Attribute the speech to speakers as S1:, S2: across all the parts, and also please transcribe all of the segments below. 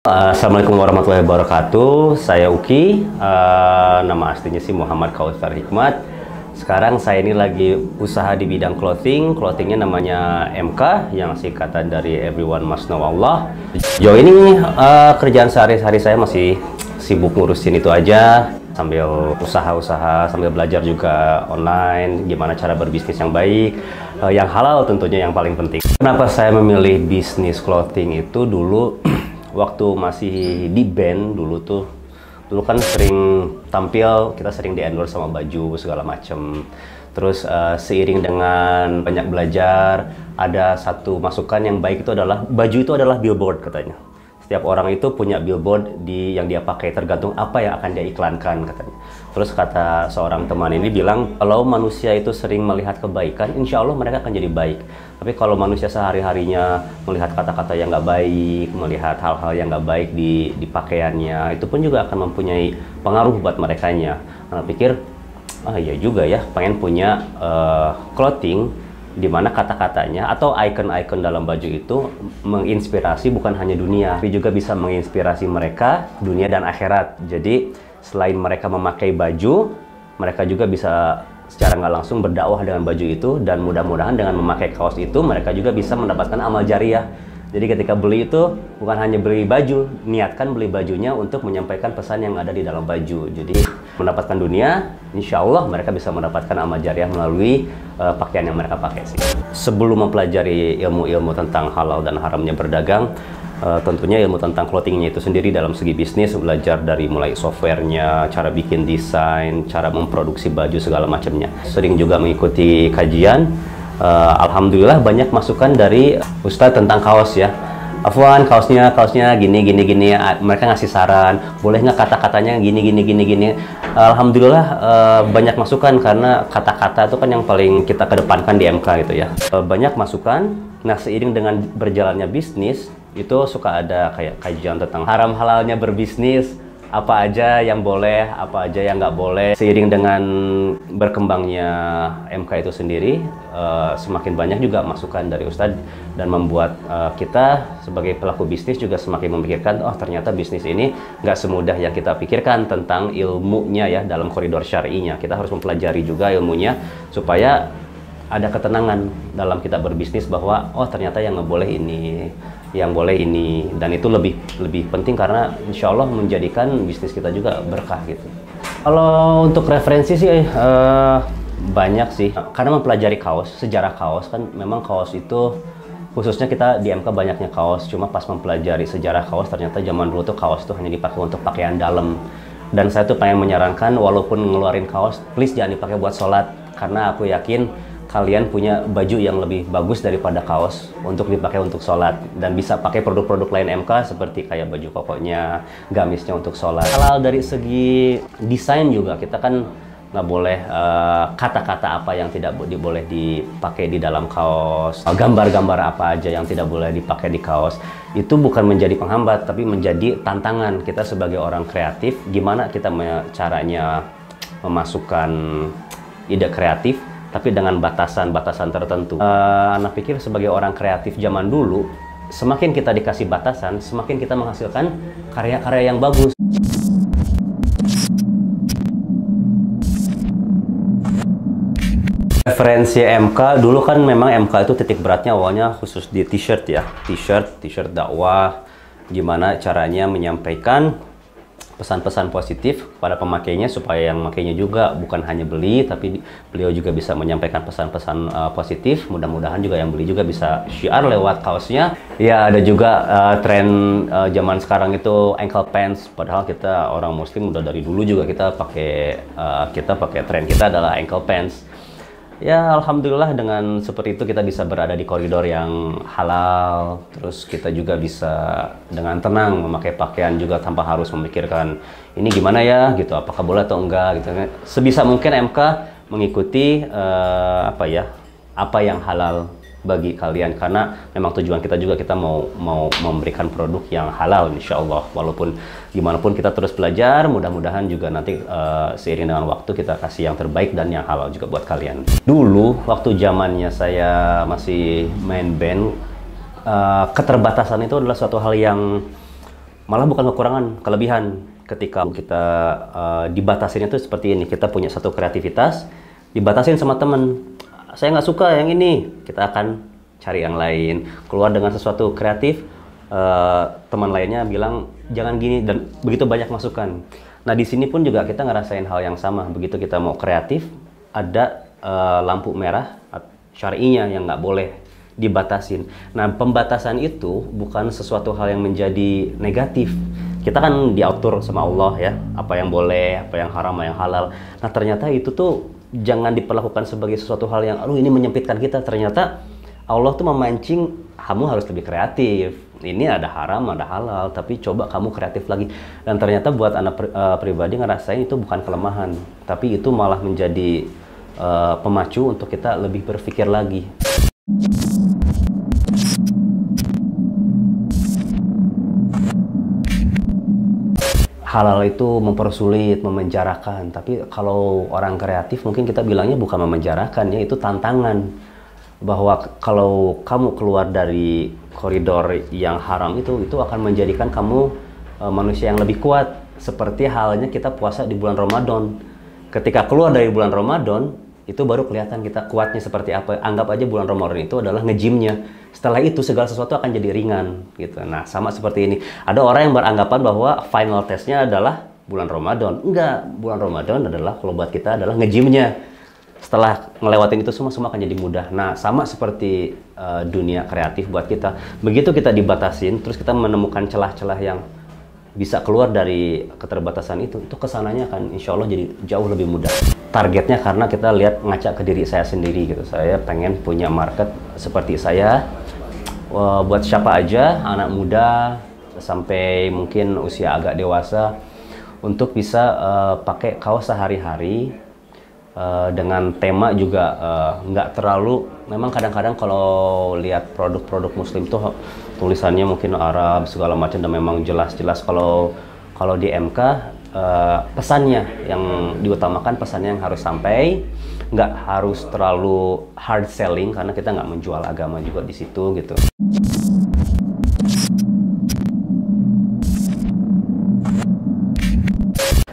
S1: Assalamualaikum warahmatullahi wabarakatuh. Saya Uki, nama aslinya sih Muhammad Kautsar Hikmat. Sekarang saya ini lagi usaha di bidang clothing. Clothingnya namanya MK, yang singkatan dari Everyone Must Know Allah. Jauh ini kerjaan sehari-hari saya masih sibuk ngurusin itu aja, sambil usaha-usaha, sambil belajar juga online, gimana cara berbisnis yang baik, yang halal tentunya yang paling penting. Kenapa saya memilih bisnis clothing itu dulu? Waktu masih di band dulu kan sering tampil, kita sering di endorse sama baju segala macem. Terus seiring dengan banyak belajar, ada satu masukan yang baik itu adalah baju itu adalah billboard katanya. Setiap orang itu punya billboard yang dia pakai, tergantung apa yang akan dia iklankan katanya. Terus kata seorang teman ini bilang, kalau manusia itu sering melihat kebaikan, insya Allah mereka akan jadi baik. Tapi kalau manusia sehari-harinya melihat kata-kata yang nggak baik, melihat hal-hal yang nggak baik di pakaiannya, itu pun juga akan mempunyai pengaruh buat merekanya. Nah, pikir, iya juga ya, pengen punya clothing di mana kata-katanya atau icon-icon dalam baju itu menginspirasi bukan hanya dunia, tapi juga bisa menginspirasi mereka dunia dan akhirat. Jadi selain mereka memakai baju, mereka juga bisa secara nggak langsung berdakwah dengan baju itu, dan mudah-mudahan dengan memakai kaos itu mereka juga bisa mendapatkan amal jariah. Jadi ketika beli itu bukan hanya beli baju, niatkan beli bajunya untuk menyampaikan pesan yang ada di dalam baju. Jadi mendapatkan dunia, insya Allah mereka bisa mendapatkan amal jariah melalui pakaian yang mereka pakai sih. Sebelum mempelajari ilmu-ilmu tentang halal dan haramnya berdagang, tentunya ilmu tentang clothingnya itu sendiri dalam segi bisnis, belajar dari mulai softwarenya, cara bikin desain, cara memproduksi baju segala macamnya. Sering juga mengikuti kajian. Alhamdulillah banyak masukan dari Ustadz tentang kaos ya. Afwan, kaosnya gini. Mereka ngasih saran, boleh nggak kata-katanya gini. Alhamdulillah banyak masukan, karena kata-kata itu kan yang paling kita kedepankan di MK gitu ya. Banyak masukan. Nah, seiring dengan berjalannya bisnis itu suka ada kayak kajian tentang haram halalnya berbisnis, apa aja yang boleh, apa aja yang nggak boleh. Seiring dengan berkembangnya MK itu sendiri, semakin banyak juga masukan dari Ustadz, dan membuat kita sebagai pelaku bisnis juga semakin memikirkan, oh ternyata bisnis ini nggak semudah yang kita pikirkan tentang ilmunya ya, dalam koridor syar'inya. Kita harus mempelajari juga ilmunya supaya ada ketenangan dalam kita berbisnis, bahwa oh ternyata yang nggak boleh ini, yang boleh ini, dan itu lebih penting karena insya Allah menjadikan bisnis kita juga berkah gitu. Kalau untuk referensi sih banyak sih, karena mempelajari kaos, sejarah kaos kan memang kaos itu khususnya kita di MK banyaknya kaos, cuma pas mempelajari sejarah kaos ternyata zaman dulu tuh kaos tuh hanya dipakai untuk pakaian dalam. Dan saya tuh pengen menyarankan, walaupun ngeluarin kaos, please jangan dipakai buat sholat, karena aku yakin kalian punya baju yang lebih bagus daripada kaos untuk dipakai untuk sholat, dan bisa pakai produk-produk lain MK seperti kayak baju kokonya, gamisnya untuk sholat. Halal dari segi desain juga, kita kan nggak boleh kata-kata apa yang tidak boleh dipakai di dalam kaos, gambar-gambar apa aja yang tidak boleh dipakai di kaos. Itu bukan menjadi penghambat, tapi menjadi tantangan kita sebagai orang kreatif, gimana kita caranya memasukkan ide kreatif tapi dengan batasan-batasan tertentu. Anak pikir sebagai orang kreatif zaman dulu, semakin kita dikasih batasan, semakin kita menghasilkan karya-karya yang bagus. Referensi MK, dulu kan memang MK itu titik beratnya awalnya khusus di t-shirt ya. T-shirt dakwah, gimana caranya menyampaikan pesan-pesan positif pada pemakainya, supaya yang makainya juga bukan hanya beli, tapi beliau juga bisa menyampaikan pesan-pesan positif. Mudah-mudahan juga yang beli juga bisa syiar lewat kaosnya. Ya, ada juga tren zaman sekarang itu ankle pants, padahal kita orang muslim udah dari dulu juga kita pakai tren kita adalah ankle pants. Ya, alhamdulillah dengan seperti itu kita bisa berada di koridor yang halal. Terus kita juga bisa dengan tenang memakai pakaian juga tanpa harus memikirkan ini gimana ya gitu, apakah boleh atau enggak gitu. Sebisa mungkin MK mengikuti apa yang halal bagi kalian, karena memang tujuan kita juga kita mau memberikan produk yang halal insya Allah. Walaupun gimana pun kita terus belajar, mudah-mudahan juga nanti seiring dengan waktu kita kasih yang terbaik dan yang halal juga buat kalian. Dulu waktu zamannya saya masih main band, keterbatasan itu adalah suatu hal yang Malah bukan kekurangan, kelebihan. Ketika kita dibatasin itu seperti ini, kita punya satu kreativitas, dibatasin sama temen. Saya nggak suka yang ini, kita akan cari yang lain. Keluar dengan sesuatu kreatif, teman lainnya bilang jangan gini, dan begitu banyak masukan. Nah di sini pun juga kita ngerasain hal yang sama. Begitu kita mau kreatif, ada lampu merah syar'inya yang nggak boleh dibatasin. Nah pembatasan itu bukan sesuatu hal yang menjadi negatif. Kita kan diatur sama Allah ya, apa yang boleh, apa yang haram, apa yang halal. Nah ternyata itu tuh jangan diperlakukan sebagai sesuatu hal yang aduh ini menyempitkan kita. Ternyata Allah tuh memancing, kamu harus lebih kreatif. Ini ada haram, ada halal, tapi coba kamu kreatif lagi. Dan ternyata buat anak pribadi ngerasain itu bukan kelemahan, tapi itu malah menjadi pemacu untuk kita lebih berpikir lagi. Halal itu mempersulit, memenjarakan. Tapi kalau orang kreatif mungkin kita bilangnya bukan memenjarakan ya, itu tantangan. Bahwa kalau kamu keluar dari koridor yang haram itu akan menjadikan kamu manusia yang lebih kuat. Seperti halnya kita puasa di bulan Ramadan. Ketika keluar dari bulan Ramadan, itu baru kelihatan kita kuatnya seperti apa. Anggap aja bulan Ramadan itu adalah ngejimnya. Setelah itu segala sesuatu akan jadi ringan gitu. Nah sama seperti ini. Ada orang yang beranggapan bahwa final testnya adalah bulan Ramadan. Enggak, bulan Ramadan adalah kalau buat kita adalah ngejimnya. Setelah ngelewatin itu semua akan jadi mudah. Nah sama seperti dunia kreatif buat kita. Begitu kita dibatasin, terus kita menemukan celah-celah yang bisa keluar dari keterbatasan itu kesananya akan insya Allah jadi jauh lebih mudah. Targetnya karena kita lihat ngaca ke diri saya sendiri gitu. Saya pengen punya market seperti saya, buat siapa aja, anak muda sampai mungkin usia agak dewasa, untuk bisa pakai kaos sehari-hari dengan tema juga nggak terlalu. Memang kadang-kadang kalau lihat produk-produk Muslim tuh tulisannya mungkin Arab segala macam, dan memang jelas-jelas kalau di MK pesannya yang diutamakan, pesannya yang harus sampai, nggak harus terlalu hard selling karena kita nggak menjual agama juga di situ gitu.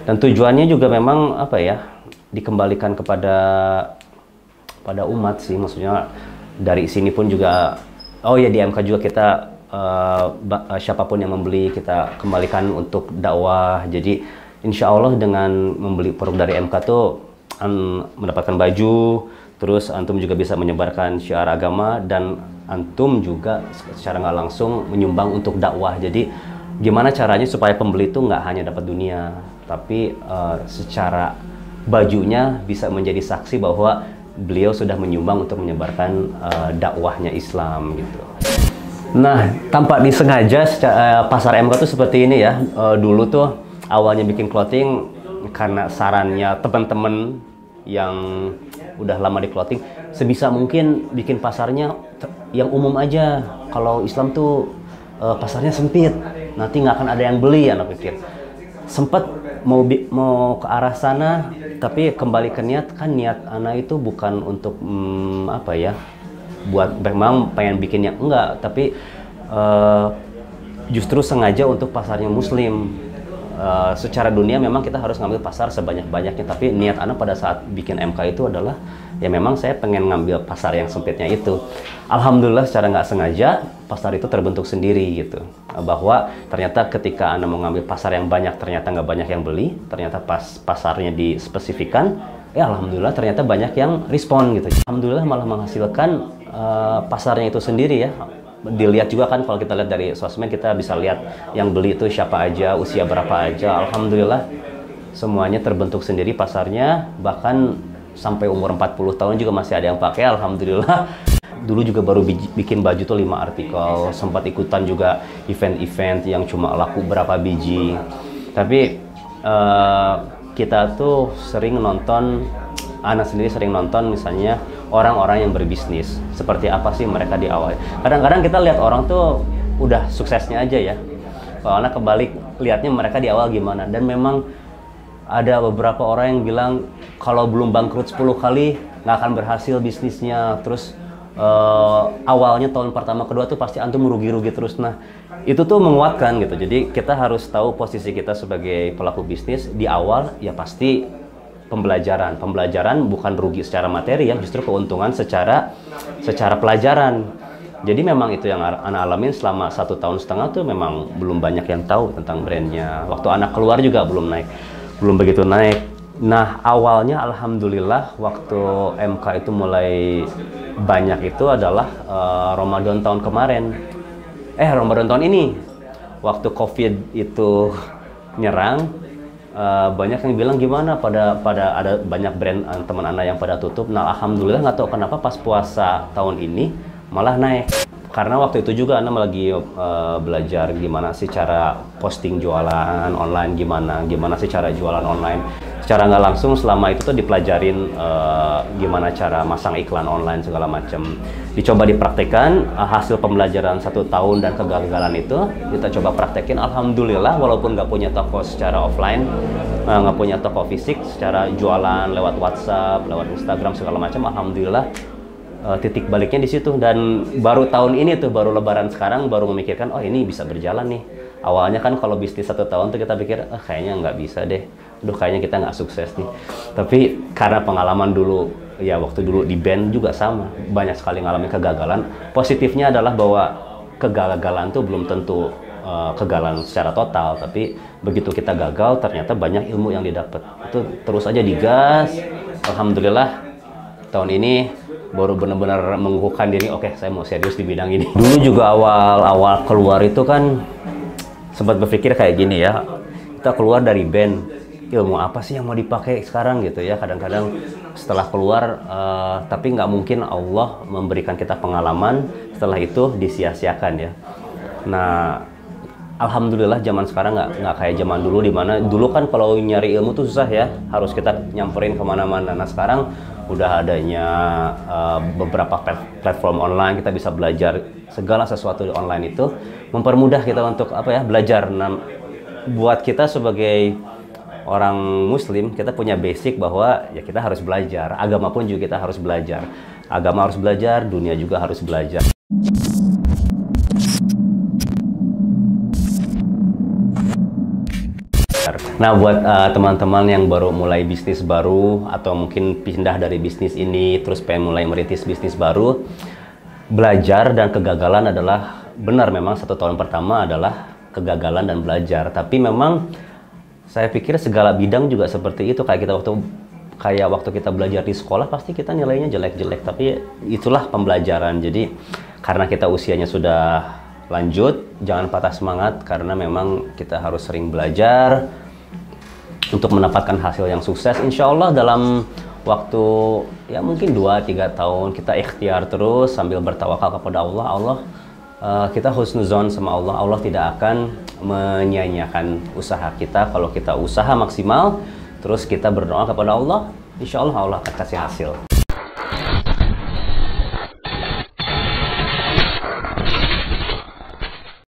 S1: Dan tujuannya juga memang apa ya, dikembalikan kepada umat sih, maksudnya dari sini pun juga, oh ya di MK juga kita siapapun yang membeli kita kembalikan untuk dakwah. Jadi insya Allah dengan membeli produk dari MK tuh mendapatkan baju, terus antum juga bisa menyebarkan syiar agama, dan antum juga secara nggak langsung menyumbang untuk dakwah. Jadi gimana caranya supaya pembeli itu nggak hanya dapat dunia, tapi secara bajunya bisa menjadi saksi bahwa beliau sudah menyumbang untuk menyebarkan dakwahnya Islam gitu. Nah, tanpa disengaja pasar MK tuh seperti ini ya. Dulu tuh awalnya bikin clothing karena sarannya teman-teman yang udah lama di clothing, sebisa mungkin bikin pasarnya yang umum aja. Kalau Islam tuh pasarnya sempit, nanti nggak akan ada yang beli, anak pikir. Sempet mau ke arah sana, tapi kembali ke niat, kan niat anak itu bukan untuk apa ya, buat memang pengen bikin yang enggak, tapi justru sengaja untuk pasarnya Muslim. Secara dunia memang kita harus ngambil pasar sebanyak-banyaknya, tapi niat anak pada saat bikin MK itu adalah ya memang saya pengen ngambil pasar yang sempitnya itu. Alhamdulillah secara nggak sengaja pasar itu terbentuk sendiri gitu. Bahwa ternyata ketika Anda mau ngambil pasar yang banyak, ternyata nggak banyak yang beli. Ternyata pas pasarnya dispesifikan, ya alhamdulillah ternyata banyak yang respon gitu. Alhamdulillah malah menghasilkan pasarnya itu sendiri ya. Dilihat juga kan kalau kita lihat dari sosmed, kita bisa lihat yang beli itu siapa aja, usia berapa aja. Alhamdulillah semuanya terbentuk sendiri pasarnya, bahkan sampai umur 40 tahun juga masih ada yang pakai, alhamdulillah. Dulu juga baru bikin baju tuh 5 artikel, sempat ikutan juga event-event yang cuma laku berapa biji. Tapi kita tuh sering nonton, anak sendiri sering nonton misalnya orang-orang yang berbisnis, seperti apa sih mereka di awal. Kadang-kadang kita lihat orang tuh udah suksesnya aja ya, kalau anak kebalik lihatnya mereka di awal gimana. Dan memang ada beberapa orang yang bilang kalau belum bangkrut 10 kali nggak akan berhasil bisnisnya. Terus awalnya tahun pertama kedua tuh pasti antum rugi-rugi terus. Nah, itu tuh menguatkan gitu. Jadi kita harus tahu posisi kita sebagai pelaku bisnis di awal, ya pasti pembelajaran. Pembelajaran bukan rugi secara materi ya, justru keuntungan secara pelajaran. Jadi memang itu yang anak alamin selama 1,5 tahun tuh memang belum banyak yang tahu tentang brandnya. Waktu anak keluar juga belum begitu naik. Nah, awalnya alhamdulillah waktu MK itu mulai banyak itu adalah Ramadan tahun kemarin. Ramadan tahun ini. Waktu COVID itu nyerang, banyak yang bilang gimana pada ada banyak brand teman anak yang pada tutup. Nah, alhamdulillah nggak tahu kenapa pas puasa tahun ini malah naik. Karena waktu itu juga Ana lagi belajar gimana sih cara posting jualan online, gimana sih cara jualan online. Secara nggak langsung selama itu tuh dipelajarin gimana cara masang iklan online segala macam. Dicoba dipraktekkan, hasil pembelajaran 1 tahun dan kegagalan itu kita coba praktekin. Alhamdulillah walaupun nggak punya toko secara offline, nggak punya toko fisik, secara jualan lewat WhatsApp, lewat Instagram segala macam, alhamdulillah titik baliknya di situ. Dan baru tahun ini tuh, baru lebaran sekarang baru memikirkan, oh ini bisa berjalan nih. Awalnya kan kalau bisnis 1 tahun tuh kita pikir, kayaknya nggak bisa deh, kayaknya kita nggak sukses nih. Tapi karena pengalaman dulu, ya waktu dulu di band juga sama, banyak sekali ngalamin kegagalan. Positifnya adalah bahwa kegagalan tuh belum tentu kegagalan secara total, tapi begitu kita gagal ternyata banyak ilmu yang didapat. Itu terus aja digas. Alhamdulillah tahun ini baru benar-benar mengukuhkan diri, oke, saya mau serius di bidang ini. Dulu juga awal keluar itu kan sempat berpikir kayak gini ya, kita keluar dari band, ilmu apa sih yang mau dipakai sekarang gitu ya. Kadang-kadang setelah keluar, tapi nggak mungkin Allah memberikan kita pengalaman setelah itu disia-siakan ya. Nah, alhamdulillah zaman sekarang nggak kayak zaman dulu, dimana dulu kan kalau nyari ilmu tuh susah ya, harus kita nyamperin kemana-mana. Nah sekarang udah adanya beberapa platform online, kita bisa belajar segala sesuatu di online. Itu mempermudah kita untuk belajar. Nah, buat kita sebagai orang muslim, kita punya basic bahwa ya kita harus belajar. Agama pun juga kita harus belajar. Agama harus belajar, dunia juga harus belajar. Nah, buat teman-teman yang baru mulai bisnis baru atau mungkin pindah dari bisnis ini terus pengen mulai merintis bisnis baru, belajar dan kegagalan adalah benar. Memang 1 tahun pertama adalah kegagalan dan belajar, tapi memang saya pikir segala bidang juga seperti itu. Kayak waktu kita belajar di sekolah pasti kita nilainya jelek-jelek, tapi itulah pembelajaran. Jadi karena kita usianya sudah lanjut, jangan patah semangat, karena memang kita harus sering belajar untuk mendapatkan hasil yang sukses. Insya Allah dalam waktu ya mungkin 2-3 tahun kita ikhtiar terus sambil bertawakal kepada Allah. Kita husnuzon sama Allah. Allah tidak akan menyia-nyiakan usaha kita. Kalau kita usaha maksimal terus kita berdoa kepada Allah, insya Allah Allah akan kasih hasil.